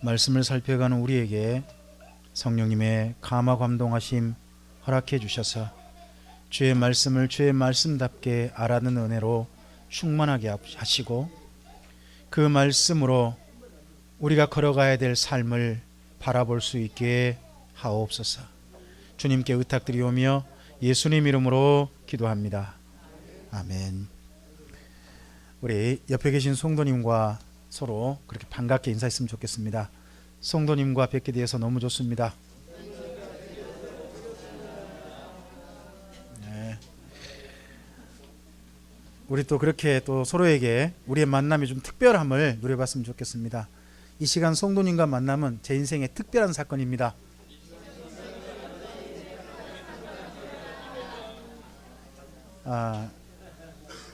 말씀을 살펴가는 우리에게 성령님의 감화 감동하심 허락해 주셔서 주의 말씀을 주의 말씀답게 알아듣는 은혜로 충만하게 하시고 그 말씀으로 우리가 걸어가야 될 삶을 바라볼 수 있게 하옵소서. 주님께 의탁드리오며 예수님 이름으로 기도합니다. 아멘. 우리 옆에 계신 성도님과 서로 그렇게 반갑게 인사했으면 좋겠습니다. 성도님과 뵙게 되어서 너무 좋습니다. 네. 우리 또 그렇게 또 서로에게 우리의 만남이 좀 특별함을 누려봤으면 좋겠습니다. 이 시간 성도님과 만남은 제 인생의 특별한 사건입니다.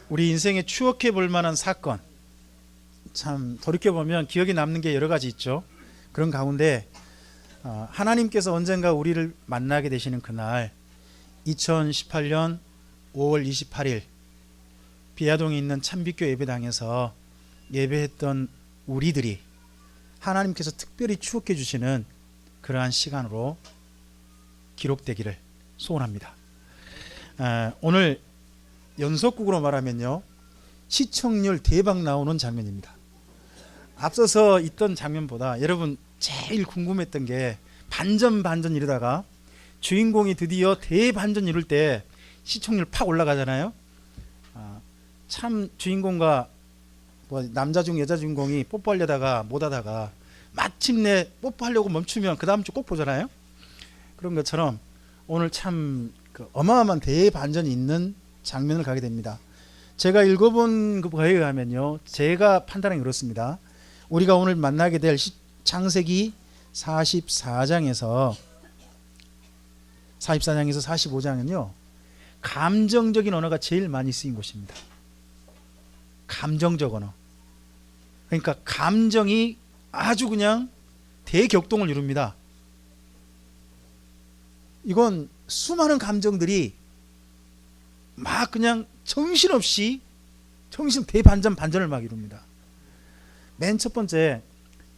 우리 인생에 추억해 볼 만한 사건, 참 돌이켜보면 기억에 남는 게 여러 가지 있죠. 그런 가운데 하나님께서 언젠가 우리를 만나게 되시는 그날 2018년 5월 28일 비아동에 있는 참빛교 예배당에서 예배했던 우리들이 하나님께서 특별히 추억해 주시는 그러한 시간으로 기록되기를 소원합니다. 오늘 연속극으로 말하면요, 시청률 대박 나오는 장면입니다. 앞서서 있던 장면보다 여러분 제일 궁금했던 게 반전 이러다가 주인공이 드디어 대반전 이룰 때 시청률 팍 올라가잖아요. 참 주인공과 남자 중 여자 주인공이 뽀뽀하려다가 못하다가 마침내 뽀뽀하려고 멈추면 그 다음 주 꼭 보잖아요. 그런 것처럼 오늘 참 어마어마한 대반전이 있는 장면을 가게 됩니다. 제가 읽어본 거에 의하면요, 제가 판단하기 그렇습니다. 우리가 오늘 만나게 될 창세기 44장에서 45장은요 감정적인 언어가 제일 많이 쓰인 곳입니다. 감정적 언어. 그러니까 감정이 아주 그냥 대격동을 이룹니다. 이건 수많은 감정들이 막 그냥 정신없이 반전을 막 이룹니다. 맨 첫 번째,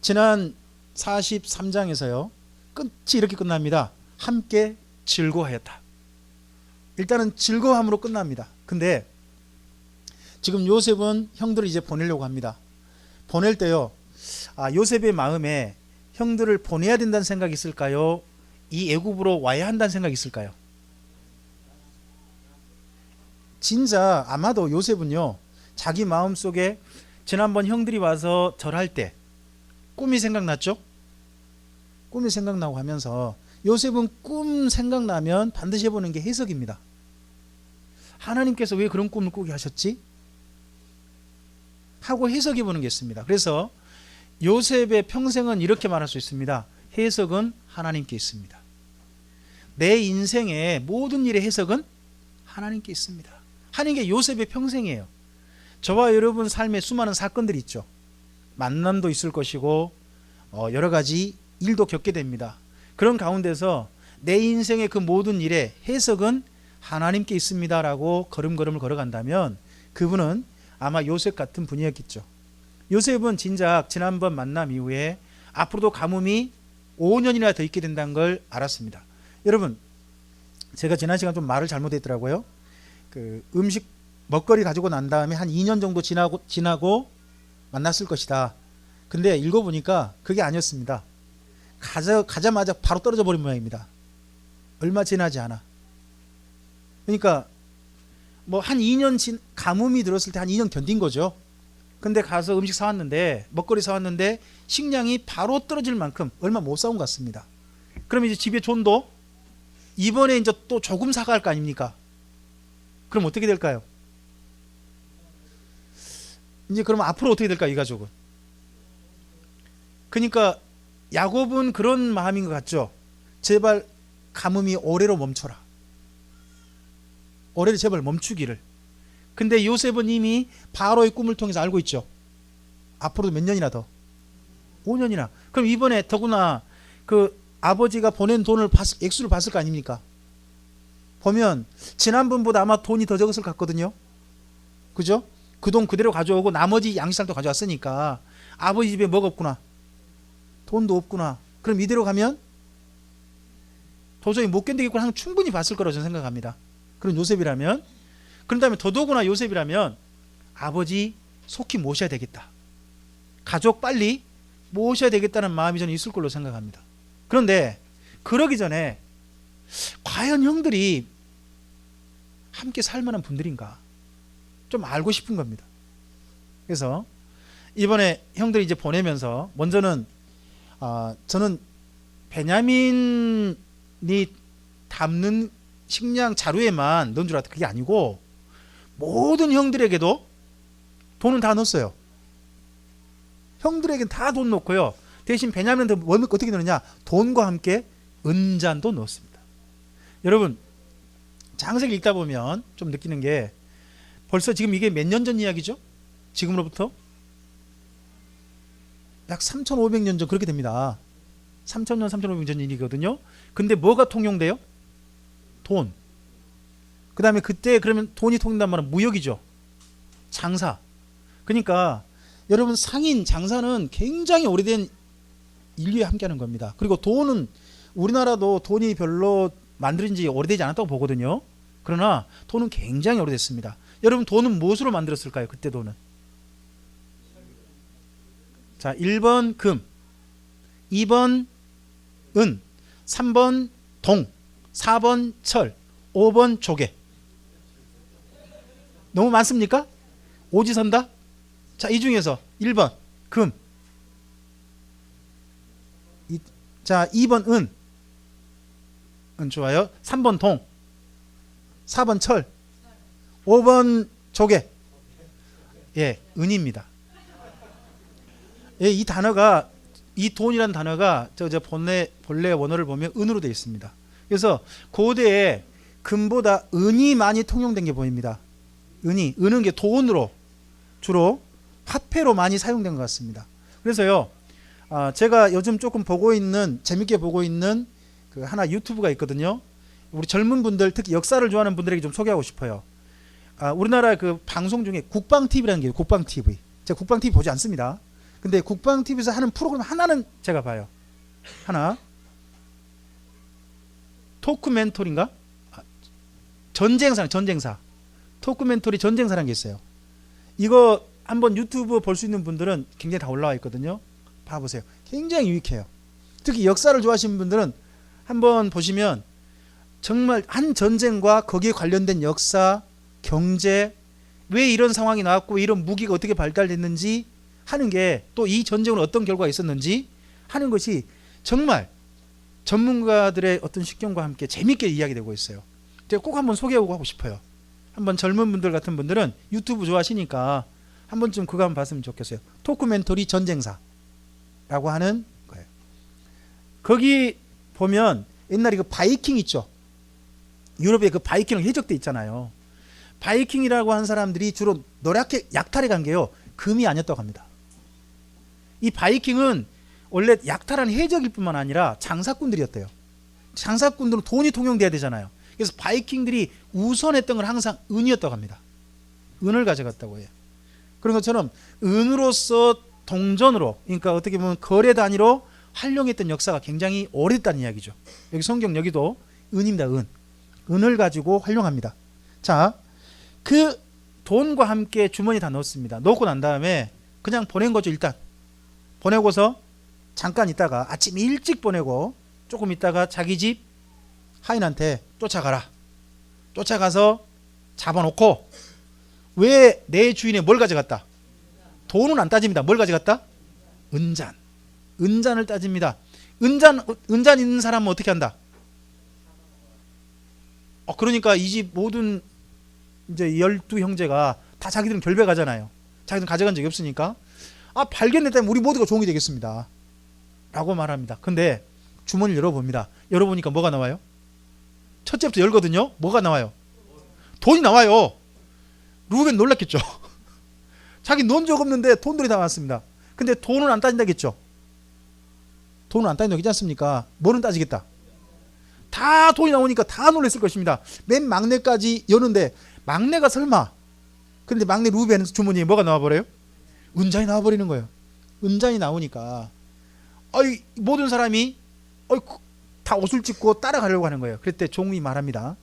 지난 43장에서요 끝이 이렇게 끝납니다. 함께 즐거워하였다. 일단은 즐거움으로 끝납니다. 근데 지금 요셉은 형들을 이제 보내려고 합니다. 보낼 때요, 요셉의 마음에 형들을 보내야 된다는 생각이 있을까요? 이 애굽으로 와야 한다는 생각이 있을까요? 진짜 아마도 요셉은요, 자기 마음속에 지난번 형들이 와서 절할 때 꿈이 생각났죠? 꿈이 생각나고 하면서 요셉은 꿈 생각나면 반드시 해보는 게 해석입니다. 하나님께서 왜 그런 꿈을 꾸게 하셨지? 하고 해석해보는 게 있습니다. 그래서 요셉의 평생은 이렇게 말할 수 있습니다. 해석은 하나님께 있습니다. 내 인생의 모든 일의 해석은 하나님께 있습니다. 하는 게 요셉의 평생이에요. 저와 여러분 삶에 수많은 사건들이 있죠. 만남도 있을 것이고 여러 가지 일도 겪게 됩니다. 그런 가운데서 내 인생의 그 모든 일의 해석은 하나님께 있습니다 라고 걸음걸음을 걸어간다면 그분은 아마 요셉 같은 분이었겠죠. 요셉은 진작 지난번 만남 이후에 앞으로도 가뭄이 5년이나 더 있게 된다는 걸 알았습니다. 여러분, 제가 지난 시간 좀 말을 잘못했더라고요. 음식 먹거리 가지고 난 다음에 한 2년 정도 지나고 만났을 것이다. 근데 읽어보니까 그게 아니었습니다. 가자마자 바로 떨어져 버린 모양입니다. 얼마 지나지 않아. 그러니까 뭐 한 2년 가뭄이 들었을 때 한 2년 견딘 거죠. 근데 가서 음식 사왔는데, 먹거리 사왔는데 식량이 바로 떨어질 만큼 얼마 못 사온 것 같습니다. 그럼 이제 집에 존도 이번에 이제 또 조금 사갈 거 아닙니까? 그럼 어떻게 될까요? 이제 그러면 앞으로 어떻게 될까, 이 가족은? 그러니까 야곱은 그런 마음인 것 같죠. 제발 가뭄이 올해로 멈춰라. 올해를 제발 멈추기를. 근데 요셉은 이미 바로의 꿈을 통해서 알고 있죠. 앞으로도 몇 년이나 더, 5년이나. 그럼 이번에 더구나 그 아버지가 보낸 돈을 액수를 봤을 거 아닙니까? 보면 지난번보다 아마 돈이 더 적었을 것 같거든요. 그죠? 그 돈 그대로 가져오고 나머지 양식살도 가져왔으니까 아버지 집에 뭐가 없구나. 돈도 없구나. 그럼 이대로 가면 도저히 못 견디겠구나 하는 충분히 봤을 거라고 저는 생각합니다. 그런 요셉이라면. 그런 다음에 더더구나 요셉이라면 아버지 속히 모셔야 되겠다. 가족 빨리 모셔야 되겠다는 마음이 저는 있을 걸로 생각합니다. 그런데 그러기 전에 과연 형들이 함께 살 만한 분들인가 좀 알고 싶은 겁니다. 그래서 이번에 형들이 이제 보내면서 먼저는 저는 베냐민이 담는 식량 자루에만 넣은 줄 알았더니 그게 아니고 모든 형들에게도 돈은 다 넣었어요. 형들에게는 다 돈 넣고요. 대신 베냐민한테 어떻게 넣느냐? 돈과 함께 은잔도 넣었습니다. 여러분 창세기 읽다 보면 좀 느끼는 게 벌써 지금 이게 몇 년 전 이야기죠? 지금으로부터 약 3,500년 전 그렇게 됩니다. 3,000년, 3,500년 일이거든요. 근데 뭐가 통용돼요? 돈. 그 다음에 그때 그러면 돈이 통용된단 말은 무역이죠. 장사. 그러니까 여러분 상인 장사는 굉장히 오래된 인류에 함께하는 겁니다. 그리고 돈은 우리나라도 돈이 별로 만들어진 지 오래되지 않았다고 보거든요. 그러나 돈은 굉장히 오래됐습니다. 여러분 돈은 무엇으로 만들었을까요? 그때 돈은. 자, 1번 금, 2번 은, 3번 동, 4번 철, 5번 조개. 너무 많습니까? 오지선다? 자, 이 중에서 1번 금, 자 2번 은 좋아요. 3번 동, 4번 철, 5번 조개. 예, 은입니다. 예, 이 단어가 이 돈이라는 단어가 저 본래 원어를 보면 은으로 되어 있습니다. 그래서 고대에 금보다 은이 많이 통용된 게 보입니다. 은은 게 돈으로 주로 화폐로 많이 사용된 것 같습니다. 그래서요, 제가 요즘 조금 재밌게 보고 있는 그 하나 유튜브가 있거든요. 우리 젊은 분들, 특히 역사를 좋아하는 분들에게 좀 소개하고 싶어요. 우리나라 그 방송 중에 국방TV라는 게 국방TV. 제가 국방TV 보지 않습니다. 근데 국방TV에서 하는 프로그램 하나는 제가 봐요. 하나. 토크멘토리인가? 전쟁사. 토크멘토리 전쟁사라는 게 있어요. 이거 한번 유튜브 볼 수 있는 분들은 굉장히 다 올라와 있거든요. 봐보세요. 굉장히 유익해요. 특히 역사를 좋아하시는 분들은 한번 보시면 정말 한 전쟁과 거기에 관련된 역사, 경제, 왜 이런 상황이 나왔고 이런 무기가 어떻게 발달됐는지 하는 게, 또 이 전쟁은 어떤 결과가 있었는지 하는 것이 정말 전문가들의 어떤 식견과 함께 재밌게 이야기되고 있어요. 제가 꼭 한번 소개하고 싶어요. 한번 젊은 분들 같은 분들은 유튜브 좋아하시니까 한 번쯤 그거 한번 봤으면 좋겠어요. 토크멘토리 전쟁사라고 하는 거예요. 거기 보면 옛날에 그 바이킹 있죠. 유럽에 그 바이킹 해적대 있잖아요. 바이킹이라고 하는 사람들이 주로 노랗게 약탈해 간 게요, 금이 아니었다고 합니다. 이 바이킹은 원래 약탈한 해적일 뿐만 아니라 장사꾼들이었대요. 장사꾼들은 돈이 통용돼야 되잖아요. 그래서 바이킹들이 우선했던 건 항상 은이었다고 합니다. 은을 가져갔다고 해요. 그런 것처럼 은으로서 동전으로, 그러니까 어떻게 보면 거래 단위로 활용했던 역사가 굉장히 오래됐다는 이야기죠. 여기 성경 여기도 은입니다. 은을 가지고 활용합니다. 자, 그 돈과 함께 주머니 다 넣었습니다. 넣고 난 다음에 그냥 보낸 거죠. 일단 보내고서 잠깐 있다가 아침 일찍 보내고 조금 있다가 자기 집 하인한테 쫓아가라. 쫓아가서 잡아놓고, 왜 내 주인이 뭘 가져갔다? 돈은 안 따집니다. 뭘 가져갔다? 은잔을 따집니다. 은잔 있는 사람은 어떻게 한다? 그러니까 이 집 모든 이제 12형제가 다 자기들은 결배 가잖아요. 자기들은 가져간 적이 없으니까 발견됐다면 우리 모두가 종이 되겠습니다 라고 말합니다. 근데 주머니를 열어봅니다. 열어보니까 뭐가 나와요? 첫째부터 열거든요. 뭐가 나와요? 돈이 나와요. 루벤 놀랐겠죠. 자기 넣은 적 없는데 돈들이 다 나왔습니다. 근데 돈은 안 따진다겠죠. 돈은 안 따진다고 하지 않습니까? 뭐는 따지겠다. 다 돈이 나오니까 다 놀랐을 것입니다. 맨 막내까지 여는데, 막내가 설마, 그런데 막내 루벤 주머니에 뭐가 나와버려요? 은잔이 나와버리는 거예요. 은잔이 나오니까 모든 사람이 다 옷을 찢고 따라가려고 하는 거예요. 그때 종이 말합니다.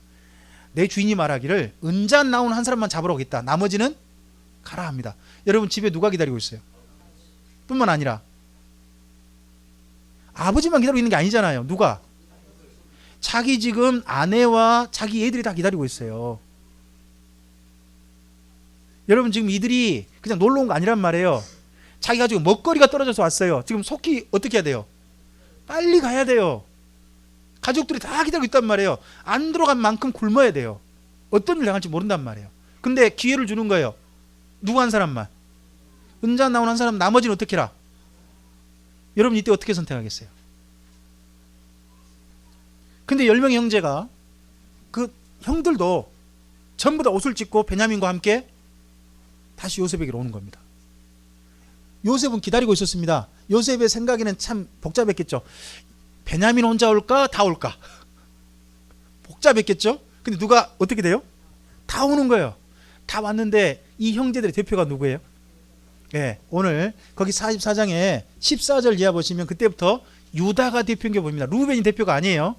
내 주인이 말하기를 은잔 나온 한 사람만 잡으러 오겠다. 나머지는 가라 합니다. 여러분 집에 누가 기다리고 있어요? 뿐만 아니라 아버지만 기다리고 있는 게 아니잖아요. 누가? 자기 지금 아내와 자기 애들이 다 기다리고 있어요. 여러분 지금 이들이 그냥 놀러 온 거 아니란 말이에요. 자기가 지금 먹거리가 떨어져서 왔어요. 지금 속히 어떻게 해야 돼요? 빨리 가야 돼요. 가족들이 다 기다리고 있단 말이에요. 안 들어간 만큼 굶어야 돼요. 어떤 일 당할지 모른단 말이에요. 근데 기회를 주는 거예요. 누구 한 사람만. 은자 나온 한 사람, 나머지는 어떻게 해라? 여러분 이때 어떻게 선택하겠어요? 근데 10명의 형제가 그 형들도 전부 다 옷을 찢고 베냐민과 함께 다시 요셉에게로 오는 겁니다. 요셉은 기다리고 있었습니다. 요셉의 생각에는 참 복잡했겠죠. 베냐민 혼자 올까? 다 올까? 복잡했겠죠. 근데 누가 어떻게 돼요? 다 오는 거예요. 다 왔는데 이 형제들의 대표가 누구예요? 예, 오늘 거기 44장에 14절 이하 보시면 그때부터 유다가 대표인 게 보입니다. 루벤이 대표가 아니에요.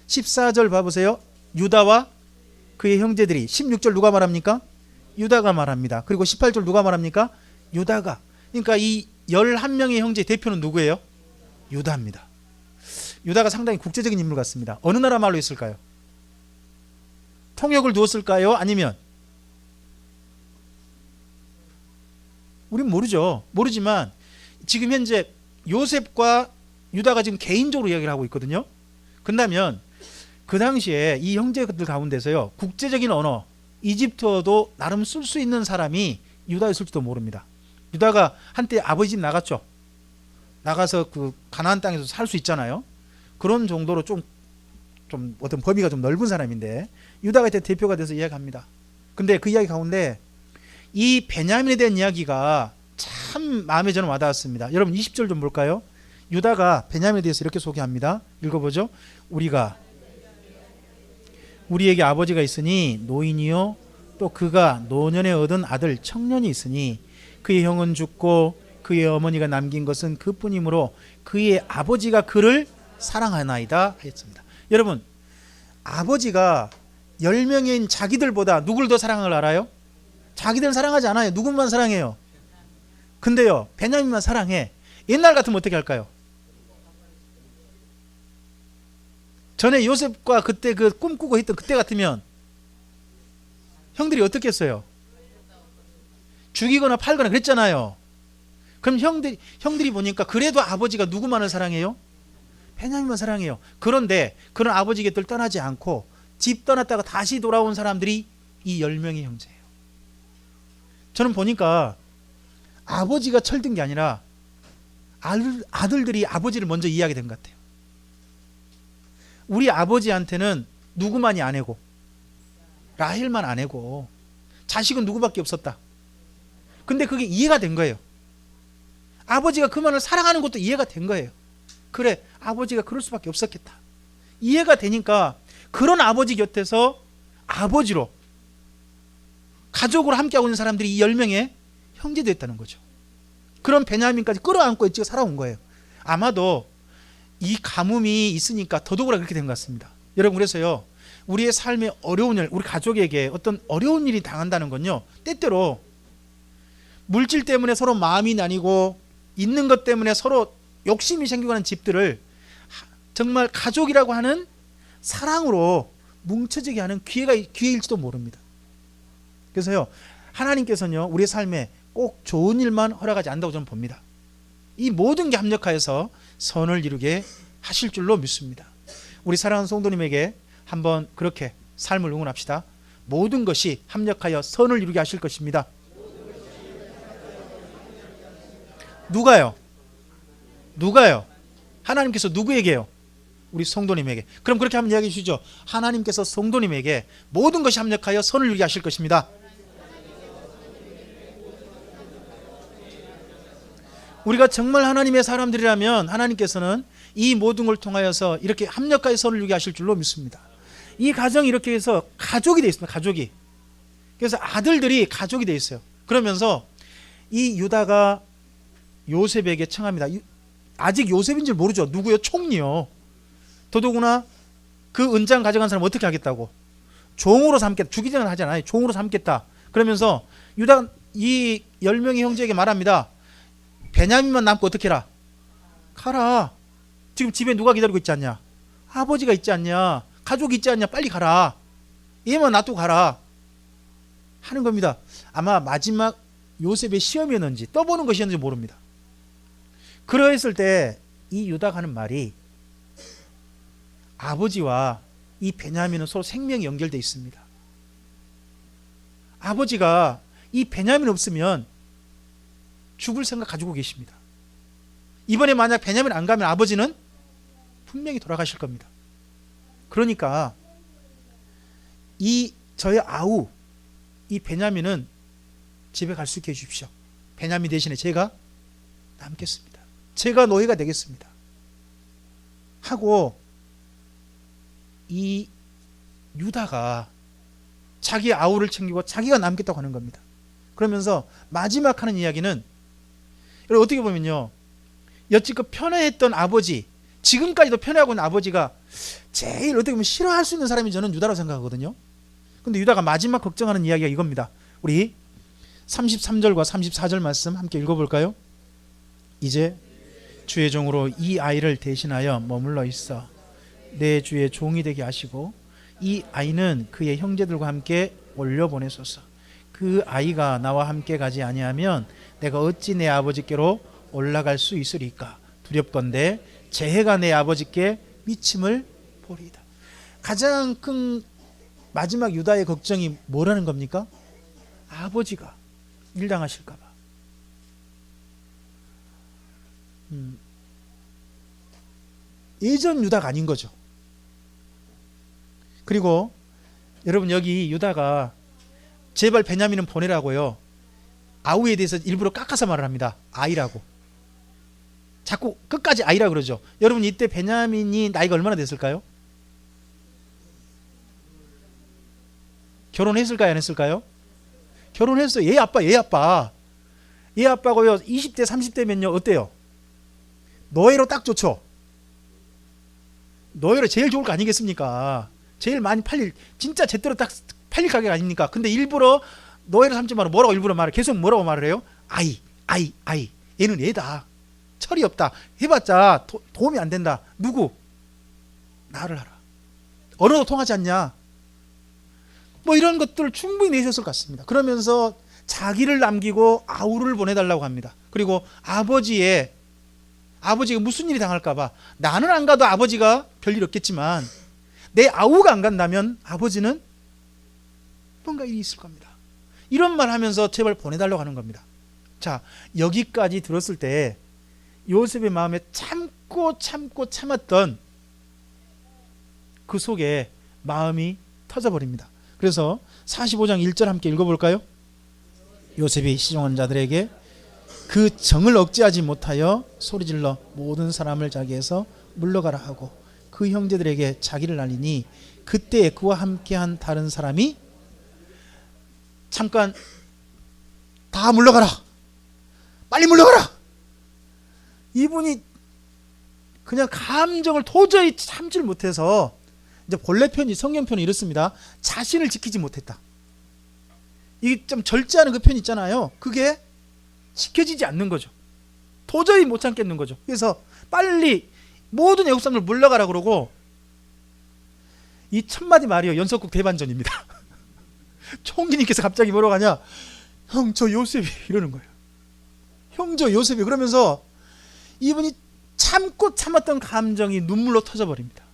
14절 봐보세요. 유다와 그의 형제들이. 16절 누가 말합니까? 유다가 말합니다. 그리고 18절 누가 말합니까? 유다가. 그러니까 이 11명의 형제의 대표는 누구예요? 유다입니다. 유다가 상당히 국제적인 인물 같습니다. 어느 나라 말로 했을까요? 통역을 두었을까요? 아니면 우린 모르죠. 모르지만 지금 현재 요셉과 유다가 지금 개인적으로 이야기를 하고 있거든요. 그렇다면 그 당시에 이 형제들 가운데서요, 국제적인 언어 이집트어도 나름 쓸 수 있는 사람이 유다였을지도 모릅니다. 유다가 한때 아버지 집 나갔죠. 나가서 그 가나안 땅에서 살 수 있잖아요. 그런 정도로 좀 어떤 범위가 좀 넓은 사람인데 유다가 이제 대표가 돼서 이야기합니다. 근데 그 이야기 가운데 이 베냐민에 대한 이야기가 참 마음에 저는 와닿았습니다. 여러분 20절 좀 볼까요? 유다가 베냐민에 대해서 이렇게 소개합니다. 읽어보죠. 우리에게 아버지가 있으니 노인이요 또 그가 노년에 얻은 아들 청년이 있으니 그의 형은 죽고 그의 어머니가 남긴 것은 그뿐이므로 그의 아버지가 그를 사랑하나이다 하였습니다. 여러분 아버지가 10명인 자기들보다 누굴 더 사랑을 알아요? 자기들은 사랑하지 않아요. 누군만 사랑해요. 근데요 베냐민만 사랑해. 옛날 같으면 어떻게 할까요? 전에 요셉과 그때 그 꿈꾸고 있던 그때 같으면 형들이 어떻게 했어요? 죽이거나 팔거나 그랬잖아요. 그럼 형들이 보니까 그래도 아버지가 누구만을 사랑해요? 베냐민만 사랑해요. 그런데 그런 아버지 곁을 떠나지 않고 집 떠났다가 다시 돌아온 사람들이 이 10명의 형제예요. 저는 보니까 아버지가 철든 게 아니라 아들들이 아버지를 먼저 이해하게 된 것 같아요. 우리 아버지한테는 누구만이 아내고 라헬만 아내고 자식은 누구밖에 없었다. 근데 그게 이해가 된 거예요. 아버지가 그만을 사랑하는 것도 이해가 된 거예요. 그래 아버지가 그럴 수밖에 없었겠다. 이해가 되니까 그런 아버지 곁에서 아버지로 가족으로 함께하고 있는 사람들이 이 10명의 형제됐다는 거죠. 그런 베냐민까지 끌어안고 있지 살아온 거예요. 아마도 이 가뭄이 있으니까 더더구나 그렇게 된 것 같습니다. 여러분 그래서요 우리의 삶에 어려운 일, 우리 가족에게 어떤 어려운 일이 당한다는 건요 때때로 물질 때문에 서로 마음이 나뉘고 있는 것 때문에 서로 욕심이 생기고 하는 집들을 정말 가족이라고 하는 사랑으로 뭉쳐지게 하는 기회일지도 모릅니다. 그래서요 하나님께서는요 우리의 삶에 꼭 좋은 일만 허락하지 않는다고 저는 봅니다. 이 모든 게 합력하여서 선을 이루게 하실 줄로 믿습니다. 우리 사랑하는 성도님에게 한번 그렇게 삶을 응원합시다. 모든 것이 합력하여 선을 이루게 하실 것입니다. 누가요? 하나님께서 누구에게요? 우리 성도님에게. 그럼 그렇게 한번 이야기해 주시죠. 하나님께서 성도님에게 모든 것이 합력하여 선을 이루게 하실 것입니다. 우리가 정말 하나님의 사람들이라면 하나님께서는 이 모든 걸 통하여서 이렇게 합력하여 선을 이루게 하실 줄로 믿습니다. 이 가정이 이렇게 해서 가족이 되어 있습니다. 가족이. 그래서 아들들이 가족이 되어 있어요. 그러면서 이 유다가 요셉에게 청합니다. 아직 요셉인 줄 모르죠. 누구요? 총리요. 더더구나 그 은장 가져간 사람 어떻게 하겠다고? 종으로 삼겠다. 죽이지는 하잖아요. 종으로 삼겠다. 그러면서 유다가 이 10명의 형제에게 말합니다. 베냐민만 남고 어떻게 해라? 가라. 지금 집에 누가 기다리고 있지 않냐? 아버지가 있지 않냐? 가족이 있지 않냐? 빨리 가라. 얘만 놔두고 가라. 하는 겁니다. 아마 마지막 요셉의 시험이었는지 떠보는 것이었는지 모릅니다. 그러했을 때 이 유다가 하는 말이 아버지와 이 베냐민은 서로 생명이 연결되어 있습니다. 아버지가 이 베냐민 없으면 죽을 생각 가지고 계십니다. 이번에 만약 베냐민 안 가면 아버지는 분명히 돌아가실 겁니다. 그러니까 이 저의 아우 이 베냐민은 집에 갈 수 있게 해주십시오. 베냐민 대신에 제가 남겠습니다. 제가 노예가 되겠습니다. 하고 이 유다가 자기 아우를 챙기고 자기가 남겠다고 하는 겁니다. 그러면서 마지막 하는 이야기는 여러분 어떻게 보면요, 여지껏 편애했던 아버지, 지금까지도 편애하고 있는 아버지가 제일 어떻게 보면 싫어할 수 있는 사람이 저는 유다라고 생각하거든요. 근데 유다가 마지막 걱정하는 이야기가 이겁니다. 우리 33절과 34절 말씀 함께 읽어볼까요? 이제 주의 종으로 이 아이를 대신하여 머물러 있어 내 주의 종이 되게 하시고 이 아이는 그의 형제들과 함께 올려보내소서. 그 아이가 나와 함께 가지 아니하면 내가 어찌 내 아버지께로 올라갈 수 있으리까? 두렵건대 재해가 내 아버지께 미침을 보리이다. 가장 큰 마지막 유다의 걱정이 뭐라는 겁니까? 아버지가 일당하실까 봐. 예전 유다가 아닌 거죠. 그리고 여러분 여기 유다가 제발 베냐민은 보내라고요. 아우에 대해서 일부러 깎아서 말을 합니다. 아이라고. 자꾸 끝까지 아이라고 그러죠. 여러분 이때 베냐민이 나이가 얼마나 됐을까요? 결혼했을까요? 안 했을까요? 결혼했어요. 얘 아빠. 얘 아빠고요. 20대 30대면요 어때요? 노예로 딱 좋죠. 노예로 제일 좋을 거 아니겠습니까? 제일 많이 팔릴, 진짜 제대로 딱 팔릴 가격 아닙니까? 근데 일부러 노예로 삼지 말고 뭐라고 일부러 말해? 계속 뭐라고 말을 해요? 아이. 얘는 얘다. 철이 없다. 해봤자 도움이 안 된다. 누구? 나를 하라. 언어도 통하지 않냐? 뭐 이런 것들을 충분히 내셨을 것 같습니다. 그러면서 자기를 남기고 아우를 보내달라고 합니다. 그리고 아버지가 무슨 일이 당할까봐, 나는 안 가도 아버지가 별일 없겠지만 내 아우가 안 간다면 아버지는 뭔가 일이 있을 겁니다. 이런 말 하면서 제발 보내달라고 하는 겁니다. 자, 여기까지 들었을 때 요셉의 마음에 참았던 그 속에 마음이 터져버립니다. 그래서 45장 1절 함께 읽어볼까요? 요셉이 시종한 자들에게 그 정을 억제하지 못하여 소리질러 모든 사람을 자기에서 물러가라 하고 그 형제들에게 자기를 알리니 그때 그와 함께한 다른 사람이 잠깐 다 물러가라, 빨리 물러가라. 이분이 그냥 감정을 도저히 참지를 못해서, 이제 본래 편이 성경편이 이렇습니다. 자신을 지키지 못했다. 이게 좀 절제하는 그 편 있잖아요. 그게 지켜지지 않는 거죠. 도저히 못 참겠는 거죠. 그래서 빨리 모든 애국 사람들 물러가라 그러고, 이 첫마디 말이요 연속극 대반전입니다. 총리님께서 갑자기 뭐라고 하냐? 형, 저 요셉이 이러는 거예요. 형, 저 요셉이. 그러면서 이분이 참고 참았던 감정이 눈물로 터져버립니다.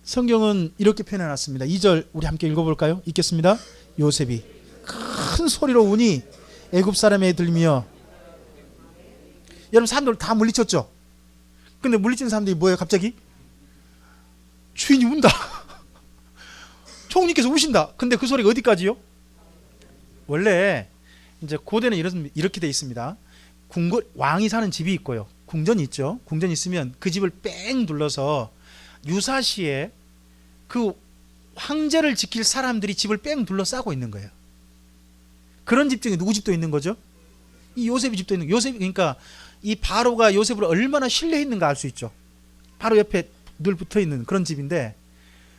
성경은 이렇게 표현해놨습니다. 2절 우리 함께 읽어볼까요? 읽겠습니다. 요셉이 큰 소리로 우니 애굽 사람에 들리며, 여러분 사람들 다 물리쳤죠? 근데 물리친 사람들이 뭐예요? 갑자기 주인이 운다. 총리께서 우신다. 근데 그 소리가 어디까지요? 원래 이제 고대는 이렇게 돼 있습니다. 왕이 사는 집이 있고요, 궁전이 있죠. 궁전이 있으면 그 집을 뺑 둘러서 유사시에 그 황제를 지킬 사람들이 집을 뺑 둘러싸고 있는 거예요. 그런 집 중에 누구 집도 있는 거죠? 이 요셉이 집도 있는 요셉, 그러니까 이 바로가 요셉을 얼마나 신뢰했는가 알 수 있죠. 바로 옆에 늘 붙어 있는 그런 집인데,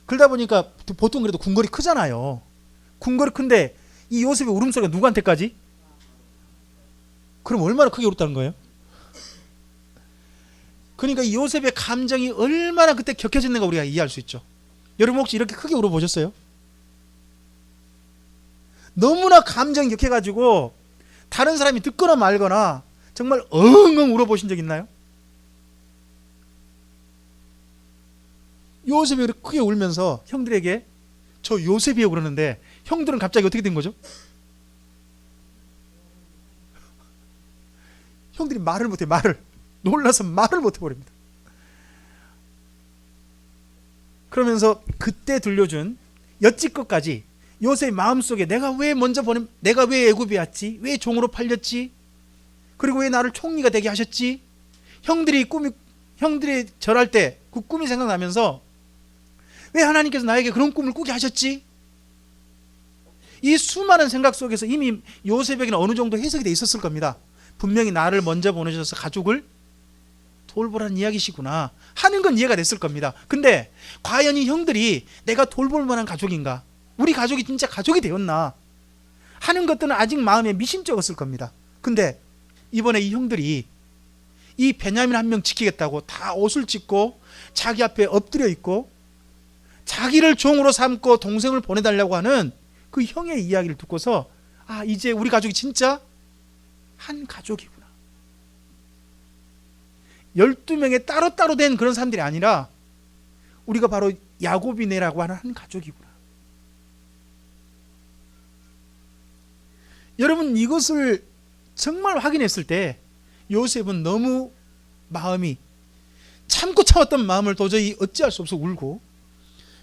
그러다 보니까 보통 그래도 궁궐이 크잖아요. 궁궐이 큰데 이 요셉의 울음소리가 누구한테까지? 그럼 얼마나 크게 울었다는 거예요? 그러니까 이 요셉의 감정이 얼마나 그때 격해졌는가 우리가 이해할 수 있죠. 여러분 혹시 이렇게 크게 울어보셨어요? 너무나 감정이 격해가지고 다른 사람이 듣거나 말거나 정말 엉엉 울어보신 적 있나요? 요셉이 크게 울면서 형들에게 저 요셉이에요 그러는데, 형들은 갑자기 어떻게 된 거죠? 형들이 말을 못해. 말을 놀라서 말을 못해 버립니다. 그러면서 그때 들려준 여찌껏까지 요셉의 마음속에 내가 왜 내가 왜 애굽에 왔지? 왜 종으로 팔렸지? 그리고 왜 나를 총리가 되게 하셨지? 형들이 절할 때 그 꿈이 생각나면서 왜 하나님께서 나에게 그런 꿈을 꾸게 하셨지? 이 수많은 생각 속에서 이미 요셉에게는 어느 정도 해석이 돼 있었을 겁니다. 분명히 나를 먼저 보내셔서 가족을 돌보라는 이야기시구나 하는 건 이해가 됐을 겁니다. 근데 과연 이 형들이 내가 돌볼 만한 가족인가? 우리 가족이 진짜 가족이 되었나? 하는 것들은 아직 마음에 미심쩍었을 겁니다. 근데 이번에 이 형들이 이 베냐민 한 명 지키겠다고 다 옷을 찢고 자기 앞에 엎드려 있고 자기를 종으로 삼고 동생을 보내달라고 하는 그 형의 이야기를 듣고서, 아, 이제 우리 가족이 진짜 한 가족이구나. 12명의 따로따로 된 그런 사람들이 아니라 우리가 바로 야곱이네라고 하는 한 가족이구나. 여러분, 이것을 정말 확인했을 때 요셉은 너무 마음이, 참고 참았던 마음을 도저히 어찌할 수 없어 울고,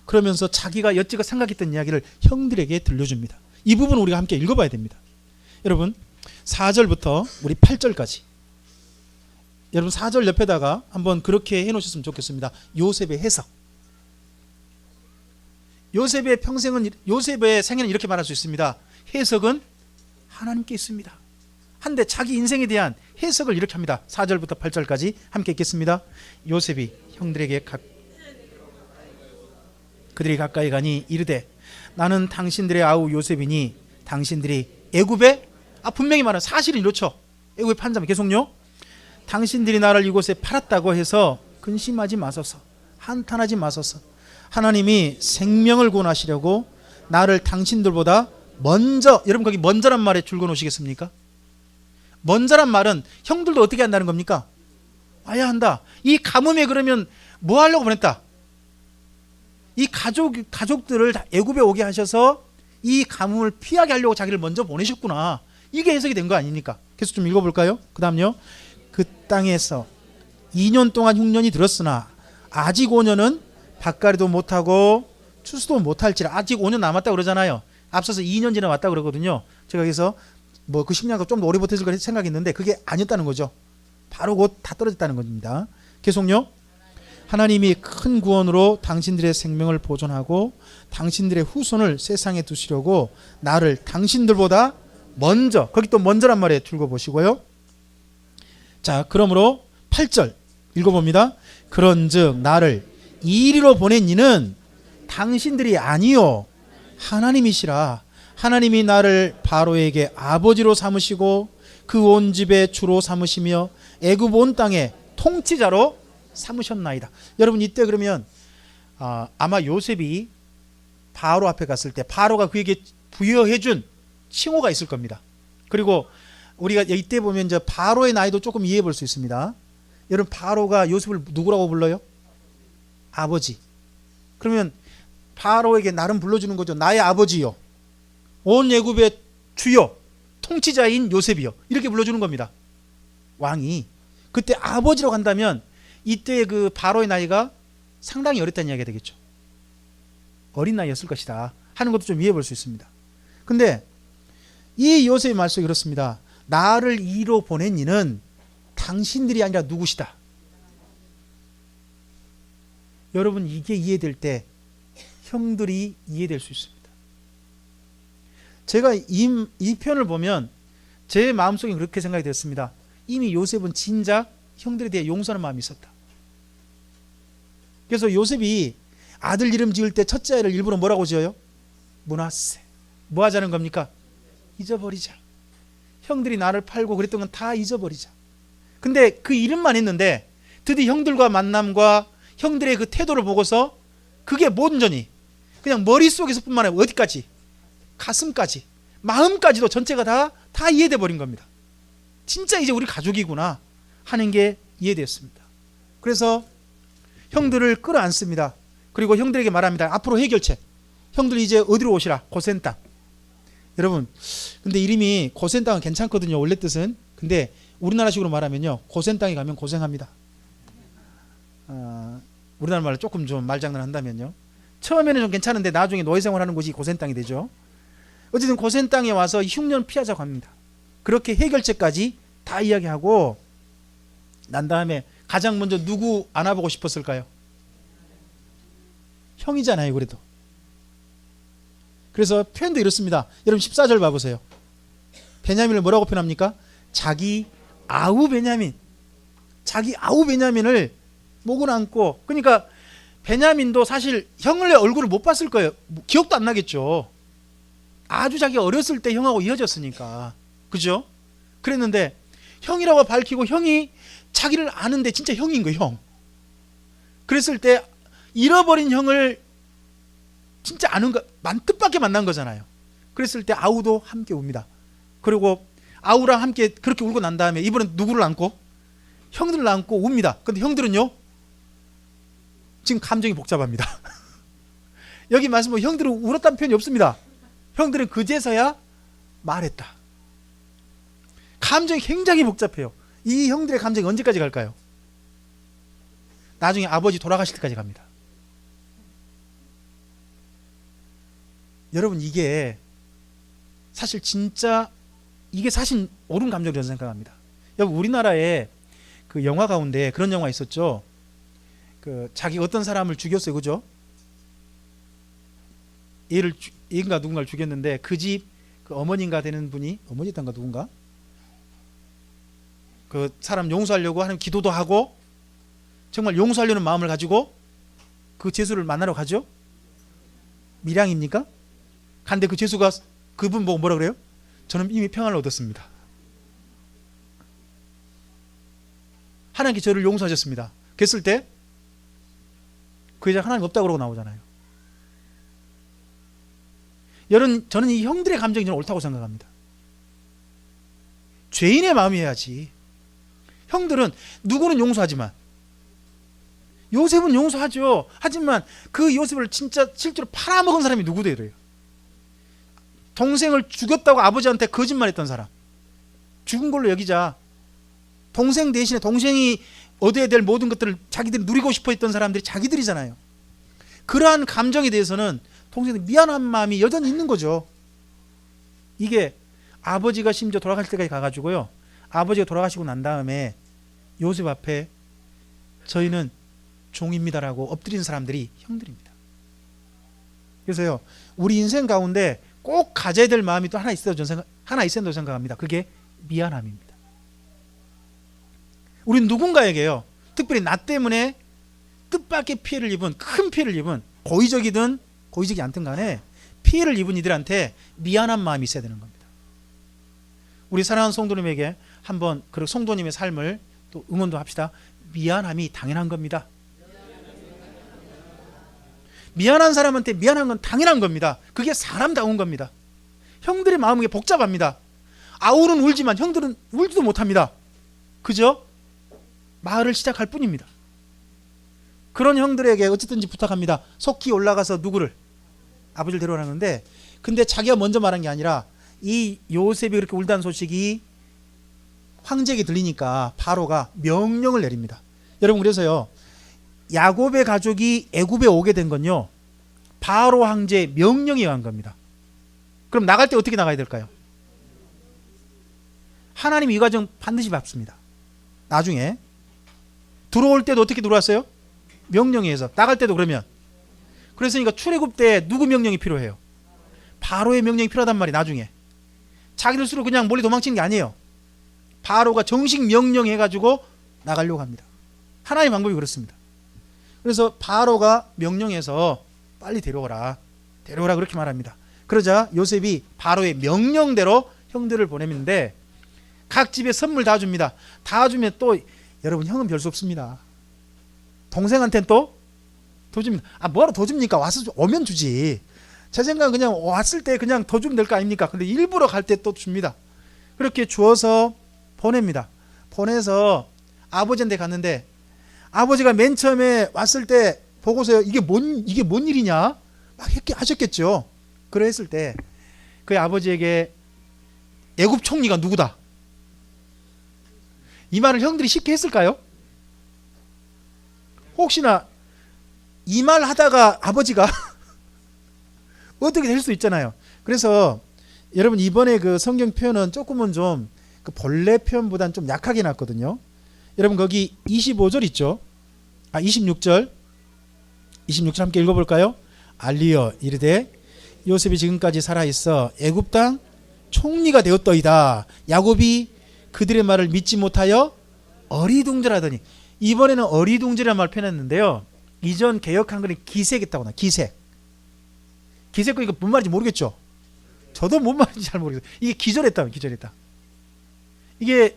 그러면서 자기가 여지껏 생각했던 이야기를 형들에게 들려줍니다. 이 부분 우리가 함께 읽어봐야 됩니다. 여러분 4절부터 우리 8절까지, 여러분 4절 옆에다가 한번 그렇게 해놓으셨으면 좋겠습니다. 요셉의 해석. 요셉의 생애는 이렇게 말할 수 있습니다. 해석은 하나님께 있습니다. 한데 자기 인생에 대한 해석을 이렇게 합니다. 4절부터 8절까지 함께 읽겠습니다. 요셉이 형들에게 그들이 가까이 가니 이르되 나는 당신들의 아우 요셉이니 당신들이 애굽에, 분명히 말하는 사실은 이렇죠. 애굽에 판자면 계속요. 당신들이 나를 이곳에 팔았다고 해서 근심하지 마소서, 한탄하지 마소서. 하나님이 생명을 구원하시려고 나를 당신들보다 먼저, 여러분 거기 먼저란 말에 줄거 놓으시겠습니까? 먼저란 말은 형들도 어떻게 한다는 겁니까? 와야 한다. 이 가뭄에 그러면 뭐 하려고 보냈다? 이 가족들을 다 애굽에 오게 하셔서 이 가뭄을 피하게 하려고 자기를 먼저 보내셨구나. 이게 해석이 된 거 아닙니까? 계속 좀 읽어볼까요? 그 다음요. 그 땅에서 2년 동안 흉년이 들었으나 아직 5년은 밭갈이도 못하고 추수도 못할지라. 아직 5년 남았다 그러잖아요. 앞서서 2년 지나왔다 그러거든요. 제가 그래서 뭐 그 10년간 좀 더 오래 버텨줄 거 생각했는데 그게 아니었다는 거죠. 바로 곧 다 떨어졌다는 겁니다. 계속요. 하나님이 큰 구원으로 당신들의 생명을 보존하고 당신들의 후손을 세상에 두시려고 나를 당신들보다 먼저, 거기 또 먼저란 말에 줄거 보시고요. 자, 그러므로 8절 읽어봅니다. 그런즉 나를 이리로 보낸 이는 당신들이 아니요 하나님이시라. 하나님이 나를 바로에게 아버지로 삼으시고 그 온 집의 주로 삼으시며 애굽 온 땅의 통치자로 삼으셨나이다. 여러분 이때 그러면 아마 요셉이 바로 앞에 갔을 때 바로가 그에게 부여해준 칭호가 있을 겁니다. 그리고 우리가 이때 보면 이제 바로의 나이도 조금 이해해 볼 수 있습니다. 여러분 바로가 요셉을 누구라고 불러요? 아버지. 그러면 바로에게 나름 불러주는 거죠. 나의 아버지요, 온 애굽의 주요, 통치자인 요셉이요, 이렇게 불러주는 겁니다. 왕이 그때 아버지라고 한다면 이때 그 바로의 나이가 상당히 어렸다는 이야기가 되겠죠. 어린 나이였을 것이다 하는 것도 좀 이해해 볼 수 있습니다. 근데 이 요셉의 말씀이 그렇습니다. 나를 이로 보낸 이는 당신들이 아니라 누구시다. 여러분 이게 이해될 때 형들이 이해될 수 있습니다. 제가 이 표현을 보면 제 마음속에 그렇게 생각이 들었습니다. 이미 요셉은 진작 형들에 대해 용서하는 마음이 있었다. 그래서 요셉이 아들 이름 지을 때 첫째 아이를 일부러 뭐라고 지어요? 므낫세. 뭐 하자는 겁니까? 잊어버리자. 형들이 나를 팔고 그랬던 건 다 잊어버리자. 근데 그 이름만 했는데 드디어 형들과 만남과 형들의 그 태도를 보고서 그게 온전히 그냥 머릿속에서 뿐만 아니라 어디까지? 가슴까지, 마음까지도 전체가 다 이해돼 버린 겁니다. 진짜 이제 우리 가족이구나 하는 게 이해되었습니다. 그래서 형들을 끌어안습니다. 그리고 형들에게 말합니다. 앞으로 해결책. 형들 이제 어디로 오시라? 고센 땅. 여러분, 근데 이름이 고센 땅은 괜찮거든요. 원래 뜻은. 근데 우리나라식으로 말하면요, 고센 땅에 가면 고생합니다. 우리나라 말로 조금 좀 말장난 한다면요, 처음에는 좀 괜찮은데 나중에 노예 생활하는 곳이 고센 땅이 되죠. 어쨌든 고센 땅에 와서 흉년 피하자고 합니다. 그렇게 해결책까지 다 이야기하고 난 다음에 가장 먼저 누구 안아보고 싶었을까요? 형이잖아요. 그래도. 그래서 표현도 이렇습니다. 여러분 14절 봐보세요. 베냐민을 뭐라고 표현합니까? 자기 아우 베냐민. 자기 아우 베냐민을 목을 안고. 그러니까 베냐민도 사실 형의 얼굴을 못 봤을 거예요. 기억도 안 나겠죠. 아주 자기 어렸을 때 형하고 이어졌으니까. 그죠? 그랬는데 형이라고 밝히고 형이 자기를 아는데 진짜 형인 거예요. 형. 그랬을 때 잃어버린 형을 진짜 아는 거, 뜻밖에 만난 거잖아요. 그랬을 때 아우도 함께 웁니다. 그리고 아우랑 함께 그렇게 울고 난 다음에 이번엔 누구를 안고? 형들을 안고 웁니다. 근데 형들은요, 지금 감정이 복잡합니다. 여기 말씀 보면 형들은 울었다는 표현이 없습니다. 형들은 그제서야 말했다. 감정이 굉장히 복잡해요. 이 형들의 감정이 언제까지 갈까요? 나중에 아버지 돌아가실 때까지 갑니다. 여러분, 이게 사실 옳은 감정이라고 생각합니다. 여러분, 우리나라에 그 영화 가운데 그런 영화 있었죠. 그 자기 어떤 사람을 죽였어요. 그죠? 얘인가 누군가를 죽였는데 그 집 그 어머니인가 되는 분이, 어머니였던가 누군가, 그 사람 용서하려고 하는 기도도 하고 정말 용서하려는 마음을 가지고 그 죄수를 만나러 가죠. 밀양입니까? 간데 그 죄수가 그분 보고 뭐라 그래요? 저는 이미 평안을 얻었습니다. 하나님께 저를 용서하셨습니다. 그랬을 때 그 여자 하나님 없다고 그러고 나오잖아요. 여러분, 저는 이 형들의 감정이 저는 옳다고 생각합니다. 죄인의 마음이 해야지. 형들은 누구는 용서하지만, 요셉은 용서하죠. 하지만 그 요셉을 진짜 실제로 팔아먹은 사람이 누구더래요? 동생을 죽였다고 아버지한테 거짓말했던 사람. 죽은 걸로 여기자. 동생 대신에 동생이 얻어야 될 모든 것들을 자기들이 누리고 싶어 했던 사람들이 자기들이잖아요. 그러한 감정에 대해서는 동생이 미안한 마음이 여전히 있는 거죠. 이게 아버지가 심지어 돌아가실 때까지 가가지고요, 아버지가 돌아가시고 난 다음에 요셉 앞에 저희는 종입니다라고 엎드린 사람들이 형들입니다. 그래서요, 우리 인생 가운데 꼭 가져야 될 마음이 또 하나 있어야 된다고 생각합니다. 그게 미안함입니다. 우리는 누군가에게요, 특별히 나 때문에 뜻밖의 피해를 입은, 큰 피해를 입은, 고의적이든 고의적이 않든 간에 피해를 입은 이들한테 미안한 마음이 있어야 되는 겁니다. 우리 사랑하는 성도님에게 한번 그 성도님의 삶을 또 응원도 합시다. 미안함이 당연한 겁니다. 미안한 사람한테 미안한 건 당연한 겁니다. 그게 사람다운 겁니다. 형들의 마음이 복잡합니다. 아우는 울지만 형들은 울지도 못합니다. 그죠? 마을을 시작할 뿐입니다. 그런 형들에게 어쨌든지 부탁합니다. 속히 올라가서 누구를? 아버지를 데려오라는데, 근데 자기가 먼저 말한 게 아니라 이 요셉이 그렇게 울다는 소식이 황제에게 들리니까 바로가 명령을 내립니다. 여러분, 그래서요, 야곱의 가족이 애굽에 오게 된 건요, 바로 황제의 명령에 의한 겁니다. 그럼 나갈 때 어떻게 나가야 될까요? 하나님 이 과정 반드시 밟습니다. 나중에 들어올 때도 어떻게 들어왔어요? 명령에 의해서. 나갈 때도 그러면. 그랬으니까 출애굽 때 누구 명령이 필요해요? 바로의 명령이 필요하단 말이에요. 나중에 자기들 스스로 그냥 몰래 도망치는 게 아니에요. 바로가 정식 명령해가지고 나가려고 합니다. 하나의 방법이 그렇습니다. 그래서 바로가 명령해서 빨리 데려오라 그렇게 말합니다. 그러자 요셉이 바로의 명령대로 형들을 보내는데 각 집에 선물 다 줍니다. 다 주면 또 여러분 형은 별 수 없습니다. 동생한테는 또 더 줍니다. 뭐하러 더 줍니까? 와서 오면 주지. 제 생각은 그냥 왔을 때 그냥 더 주면 될 거 아닙니까? 근데 일부러 갈 때 또 줍니다. 그렇게 주어서 보냅니다. 보내서 아버지한테 갔는데 아버지가 맨 처음에 왔을 때 보고서요, 이게 뭔 일이냐 막 하셨겠죠. 그랬을 때 그 아버지에게 애굽 총리가 누구다, 이 말을 형들이 쉽게 했을까요? 혹시나 이 말 하다가 아버지가 어떻게 될 수 있잖아요. 그래서 여러분 이번에 그 성경 표현은 조금은 좀 그 본래 표현보다는 좀 약하게 났거든요. 여러분 거기 25절 있죠? 26절 함께 읽어볼까요? 알리어 이르되 요셉이 지금까지 살아있어 애굽 땅 총리가 되었더이다. 야곱이 그들의 말을 믿지 못하여 어리둥절하더니, 이번에는 어리둥절이라는 말을 표현했는데요, 이전 개역 한글은 기색했다고 나. 기색 거 이거 뭔 말인지 모르겠죠? 저도 뭔 말인지 잘 모르겠어요. 이게 기절했다. 이게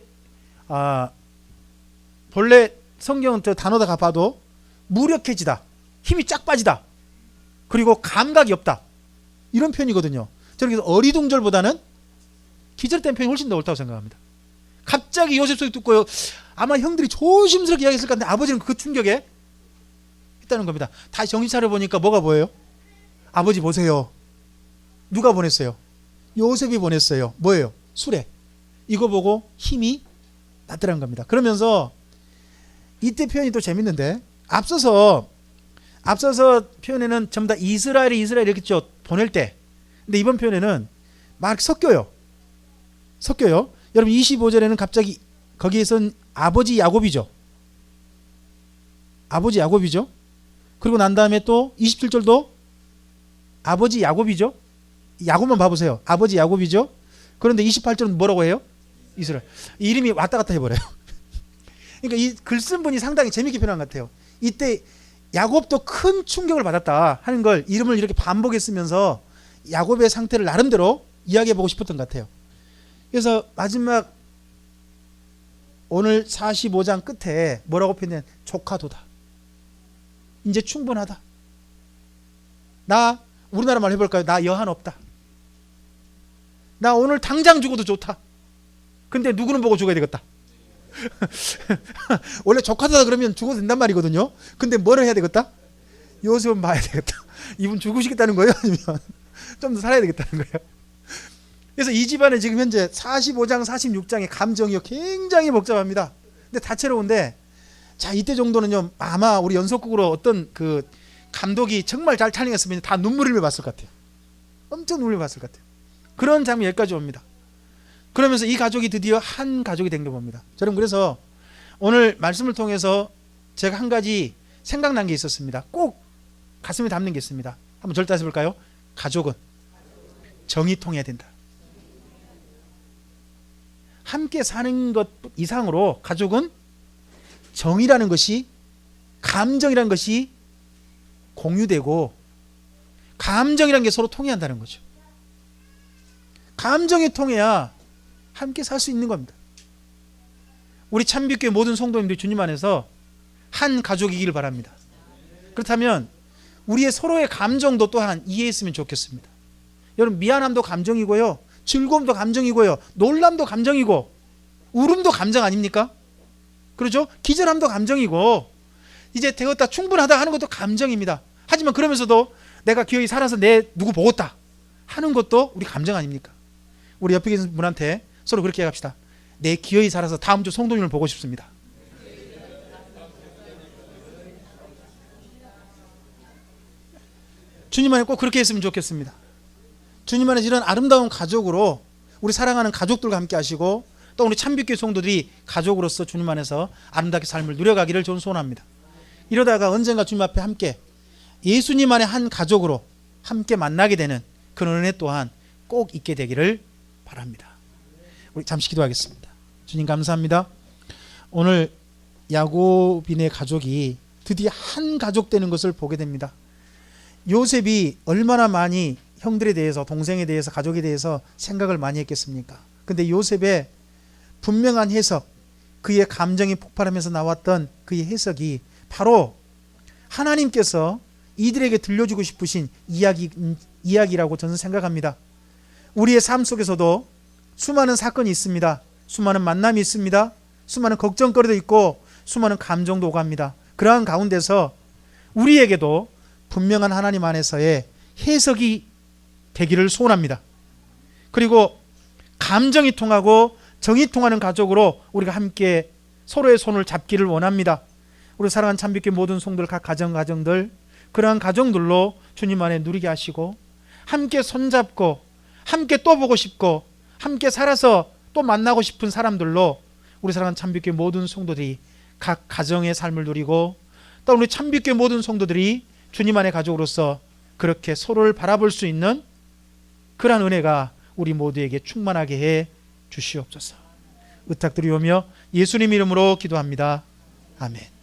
본래 성경 단어다가 봐도 무력해지다, 힘이 쫙 빠지다, 그리고 감각이 없다, 이런 표현이거든요. 저는 그래서 어리둥절보다는 기절된 표현이 훨씬 더 옳다고 생각합니다. 갑자기 요셉 소리 듣고요, 아마 형들이 조심스럽게 이야기했을 것 같은데 아버지는 그 충격에 했다는 겁니다. 다시 정신 차려보니까 뭐가 보여요? 아버지 보세요. 누가 보냈어요? 요셉이 보냈어요. 뭐예요? 수레. 이거 보고 힘이 났더라는 겁니다. 그러면서 이때 표현이 또 재밌는데, 앞서서 표현에는 전부 다 이스라엘 이렇게 했죠, 보낼 때. 근데 이번 표현에는 막 섞여요. 여러분 25절에는 갑자기 거기에선 아버지 야곱이죠. 그리고 난 다음에 또 27절도 아버지 야곱이죠. 야곱만 봐보세요. 아버지 야곱이죠. 그런데 28절은 뭐라고 해요? 이스라엘. 이름이 왔다 갔다 해버려요. 그러니까 이 글 쓴 분이 상당히 재밌게 표현한 것 같아요. 이때 야곱도 큰 충격을 받았다 하는 걸 이름을 이렇게 반복해 쓰면서 야곱의 상태를 나름대로 이야기해보고 싶었던 것 같아요. 그래서 마지막 오늘 45장 끝에 뭐라고 표현해? 조카도다. 이제 충분하다. 나 우리나라 말 해볼까요? 나 여한 없다. 나 오늘 당장 죽어도 좋다. 근데 누구는 보고 죽어야 되겠다. 원래 조카도다 그러면 죽어도 된단 말이거든요. 근데 뭐를 해야 되겠다? 요셉은 봐야 되겠다. 이분 죽으시겠다는 거예요? 아니면 좀 더 살아야 되겠다는 거예요? 그래서 이 집안에 지금 현재 45장 46장의 감정이 굉장히 복잡합니다. 근데 다채로운데, 자 이때 정도는요 아마 우리 연속극으로 어떤 그 감독이 정말 잘 촬영했으면 다 눈물을 흘려 봤을 것 같아요. 엄청 눈물을 봤을 것 같아요. 그런 장면이 여기까지 옵니다. 그러면서 이 가족이 드디어 한 가족이 된 게 봅니다. 저는 그래서 오늘 말씀을 통해서 제가 한 가지 생각난 게 있었습니다. 꼭 가슴에 담는 게 있습니다. 한번 절대해서 볼까요? 가족은 정이 통해야 된다. 함께 사는 것 이상으로 가족은 정이라는 것이, 감정이라는 것이 공유되고, 감정이라는 게 서로 통해한다는 거죠. 감정이 통해야 함께 살 수 있는 겁니다. 우리 참빛교회 모든 성도님들이 주님 안에서 한 가족이기를 바랍니다. 그렇다면 우리의 서로의 감정도 또한 이해했으면 좋겠습니다. 여러분 미안함도 감정이고요, 즐거움도 감정이고요, 놀람도 감정이고, 울음도 감정 아닙니까? 그렇죠? 기절함도 감정이고, 이제 되었다 충분하다 하는 것도 감정입니다. 하지만 그러면서도 내가 기어이 살아서 내 누구 보겠다 하는 것도 우리 감정 아닙니까? 우리 옆에 계신 분한테 서로 그렇게 얘기합시다. 내 기어이 살아서 다음 주 성도님을 보고 싶습니다. 주님 안에 꼭 그렇게 했으면 좋겠습니다. 주님 안에 이런 아름다운 가족으로 우리 사랑하는 가족들과 함께 하시고, 또 우리 참빛교회 성도들이 가족으로서 주님 안에서 아름답게 삶을 누려가기를 저는 소원합니다. 이러다가 언젠가 주님 앞에 함께 예수님 안에 한 가족으로 함께 만나게 되는 그런 은혜 또한 꼭 있게 되기를 바랍니다. 우리 잠시 기도하겠습니다. 주님 감사합니다. 오늘 야곱인의 가족이 드디어 한 가족 되는 것을 보게 됩니다. 요셉이 얼마나 많이 형들에 대해서, 동생에 대해서, 가족에 대해서 생각을 많이 했겠습니까? 근데 요셉의 분명한 해석, 그의 감정이 폭발하면서 나왔던 그의 해석이 바로 하나님께서 이들에게 들려주고 싶으신 이야기라고 저는 생각합니다. 우리의 삶 속에서도 수많은 사건이 있습니다. 수많은 만남이 있습니다. 수많은 걱정거리도 있고 수많은 감정도 오갑니다. 그러한 가운데서 우리에게도 분명한 하나님 안에서의 해석이 되기를 소원합니다. 그리고 감정이 통하고 정이 통하는 가족으로 우리가 함께 서로의 손을 잡기를 원합니다. 우리 사랑하는 참빛교회 모든 성도들, 각 가정들, 그러한 가정들로 주님 안에 누리게 하시고 함께 손잡고 함께 또 보고 싶고 함께 살아서 또 만나고 싶은 사람들로 우리 사랑하는 참빛교회 모든 성도들이 각 가정의 삶을 누리고 또 우리 참빛교회 모든 성도들이 주님 안의 가족으로서 그렇게 서로를 바라볼 수 있는 그러한 은혜가 우리 모두에게 충만하게 해 주시옵소서. 의탁드리오며 예수님 이름으로 기도합니다. 아멘.